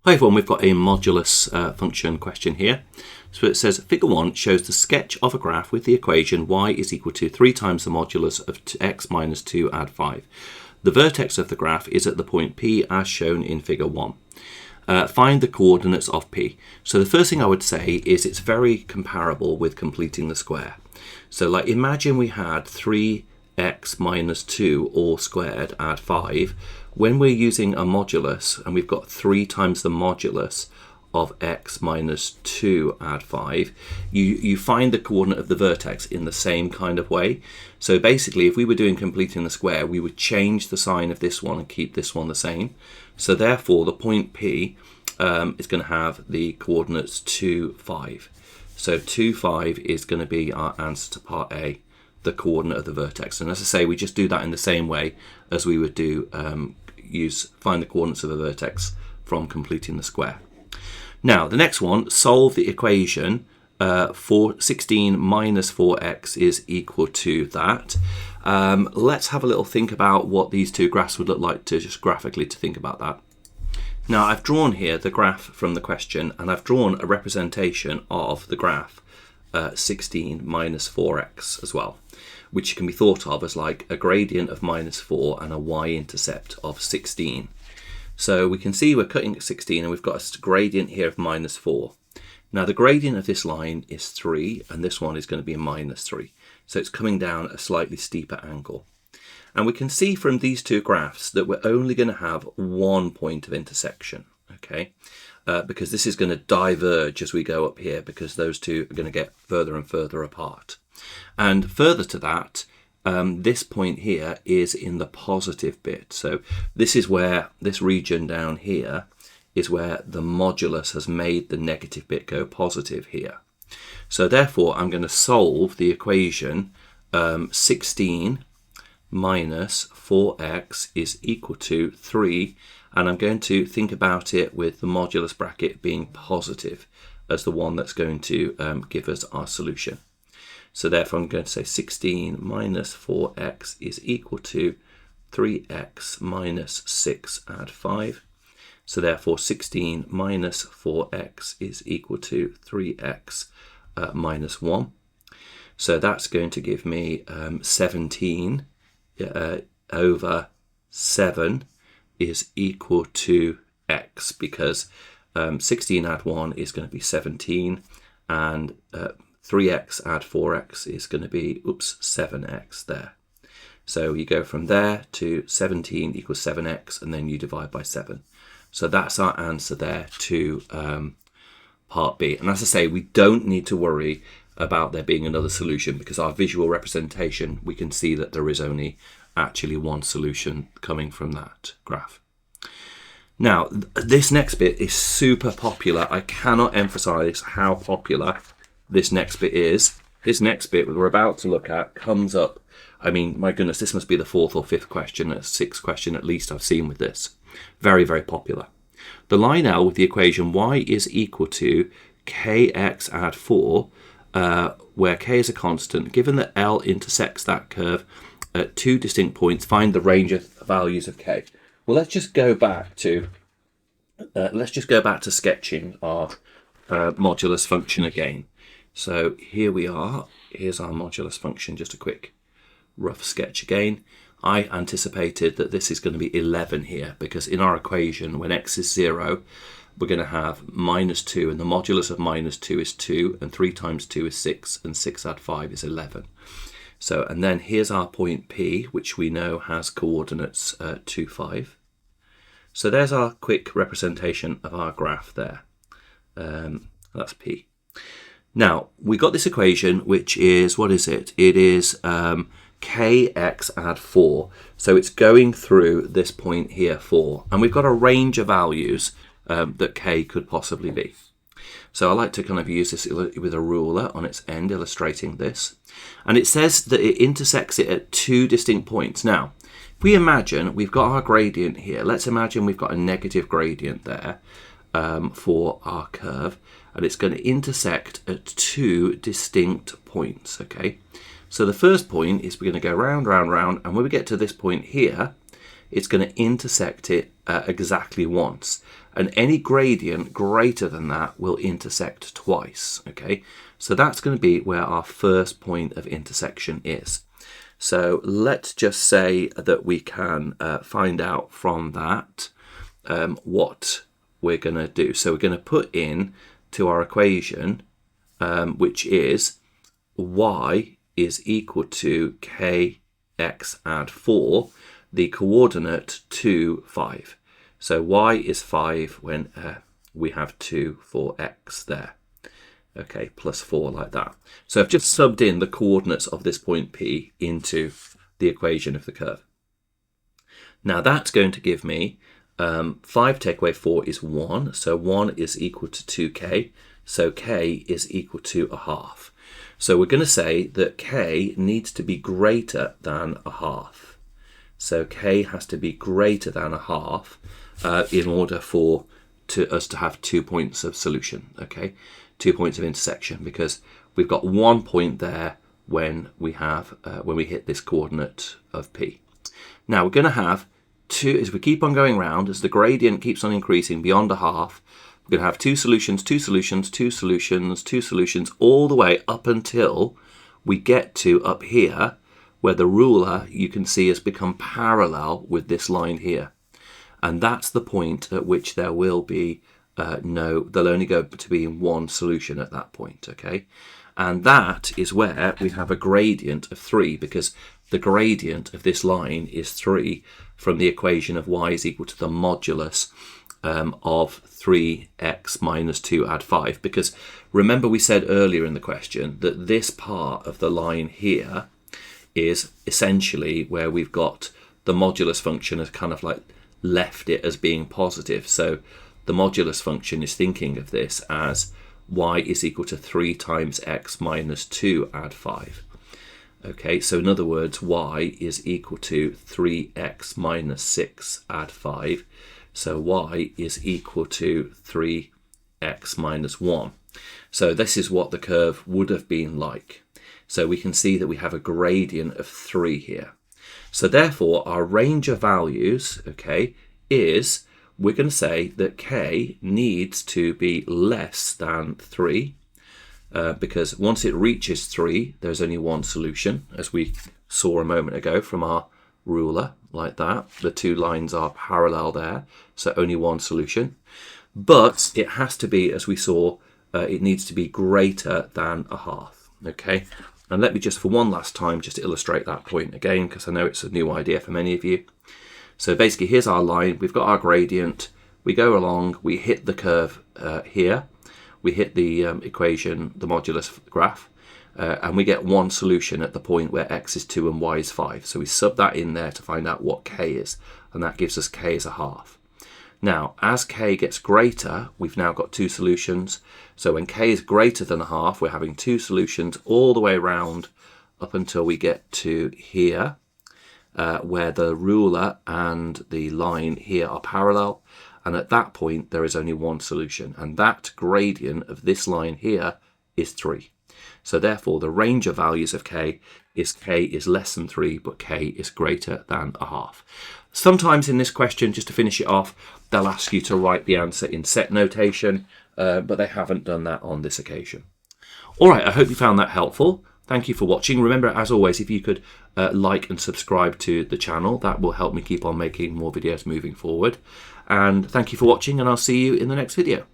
Hi everyone, we've got a modulus function question here. So it says figure 1 shows the sketch of a graph with the equation y is equal to 3 times the modulus of x minus 2 add 5. The vertex of the graph is at the point P as shown in figure 1. Find the coordinates of P. So the first thing I would say is it's very comparable with completing the square. So like imagine we had 3x minus 2 all squared add 5. When we're using a modulus and we've got 3 times the modulus of x minus 2 add 5, you find the coordinate of the vertex in the same kind of way. So basically, if we were doing completing the square, we would change the sign of this one and keep this one the same. So therefore, the point P is going to have the coordinates 2, 5. So 2, 5 is going to be our answer to part A, the coordinate of the vertex. And as I say, we just do that in the same way as we would do find the coordinates of the vertex from completing the square. Now, the next one, solve the equation 16 minus 4x is equal to that. Let's have a little think about what these two graphs would look like just graphically to think about that. Now, I've drawn here the graph from the question, and I've drawn a representation of the graph 16 minus 4x as well, which can be thought of as like a gradient of minus 4 and a y-intercept of 16. So we can see we're cutting at 16 and we've got a gradient here of minus 4. Now the gradient of this line is 3 and this one is going to be a minus 3. So it's coming down at a slightly steeper angle. And we can see from these two graphs that we're only going to have one point of intersection, okay? Because this is going to diverge as we go up here because those two are going to get further and further apart. And further to that, this point here is in the positive bit. So this is where this region down here is where the modulus has made the negative bit go positive here. So therefore, I'm going to solve the equation 16 minus 4x is equal to 3. And I'm going to think about it with the modulus bracket being positive as the one that's going to give us our solution. So therefore I'm going to say 16 minus 4x is equal to 3x minus 6 add 5. So therefore 16 minus 4x is equal to 3x minus 1. So that's going to give me 17 over 7 is equal to x, because 16 add 1 is going to be 17 and 3x add 4x is going to be 7x there. So you go from there to 17 equals 7x and then you divide by 7. So that's our answer there to part B. And as I say, we don't need to worry about there being another solution because our visual representation, we can see that there is only actually one solution coming from that graph. Now, this next bit is super popular. I cannot emphasize how popular this next bit is. This next bit we're about to look at comes up, I mean, my goodness, this must be the 4th or 5th question, 6th question at least I've seen with this. Very, very popular. The line L with the equation y is equal to kx add 4, where k is a constant. Given that L intersects that curve at 2 distinct points, find the range of values of k. Well, let's just go back to sketching our modulus function again. So here we are. Here's our modulus function. Just a quick rough sketch again. I anticipated that this is going to be 11 here because in our equation, when x is 0, we're going to have minus 2, and the modulus of minus 2 is 2, and 3 times 2 is 6, and 6 add 5 is 11. So, and then here's our point P, which we know has coordinates 2, 5. So there's our quick representation of our graph there. That's P. Now, we got this equation, which is, what is it? It is kx add 4. So it's going through this point here, 4. And we've got a range of values that k could possibly be. So I like to kind of use this with a ruler on its end, illustrating this. And it says that it intersects it at 2 distinct points. Now, if we imagine we've got our gradient here, let's imagine we've got a negative gradient there for our curve, and it's going to intersect at 2 distinct points, okay? So the first point is we're going to go round, round, round, and when we get to this point here, it's going to intersect it exactly once. and any gradient greater than that will intersect twice. Okay, so that's going to be where our first point of intersection is. So let's just say that we can find out from that what we're going to do. So we're going to put in to our equation, which is y is equal to kx add 4, the coordinate to 5. So y is 5 when we have 2 for x there. Okay, plus 4 like that. So I've just subbed in the coordinates of this point P into the equation of the curve. Now that's going to give me 5 take away 4 is 1. So 1 is equal to 2k. So k is equal to 1/2. So we're going to say that k needs to be greater than 1/2. So k has to be greater than 1/2 in order for us to have 2 points of solution. Okay, 2 points of intersection, because we've got 1 point there when we have when we hit this coordinate of P. Now we're going to have 2 as we keep on going round, as the gradient keeps on increasing beyond 1/2. We're going to have 2 solutions, 2 solutions, 2 solutions, 2 solutions, all the way up until we get to up here, where the ruler, you can see, has become parallel with this line here. And that's the point at which there will be there'll only go to be one solution at that point, okay? And that is where we have a gradient of 3, because the gradient of this line is 3 from the equation of y is equal to the modulus of 3x minus 2 add 5. Because remember we said earlier in the question that this part of the line here is essentially where we've got the modulus function as kind of like left it as being positive. So the modulus function is thinking of this as y is equal to 3 times x minus 2 add 5. Okay, so in other words, y is equal to 3x minus 6 add 5. So y is equal to 3x minus 1. So this is what the curve would have been like. So we can see that we have a gradient of 3 here. So therefore, our range of values, okay, is we're going to say that k needs to be less than 3, because once it reaches 3, there's only one solution, as we saw a moment ago from our ruler, like that. The 2 lines are parallel there, so only one solution. But it has to be, as we saw, it needs to be greater than 1/2. Okay, and let me just for one last time just illustrate that point again, because I know it's a new idea for many of you. So basically, here's our line. We've got our gradient. We go along. We hit the curve here. We hit the equation, the modulus graph, and we get one solution at the point where x is 2 and y is 5. So we sub that in there to find out what k is, and that gives us k is 1/2. Now, as k gets greater, we've now got 2 solutions. So when k is greater than 1/2, we're having 2 solutions all the way around up until we get to here, where the ruler and the line here are parallel. And at that point, there is only one solution. And that gradient of this line here is 3. So therefore, the range of values of k is less than 3, but k is greater than 1/2. Sometimes in this question, just to finish it off, they'll ask you to write the answer in set notation, but they haven't done that on this occasion. All right, I hope you found that helpful. Thank you for watching. Remember, as always, if you could like and subscribe to the channel, that will help me keep on making more videos moving forward. And thank you for watching, and I'll see you in the next video.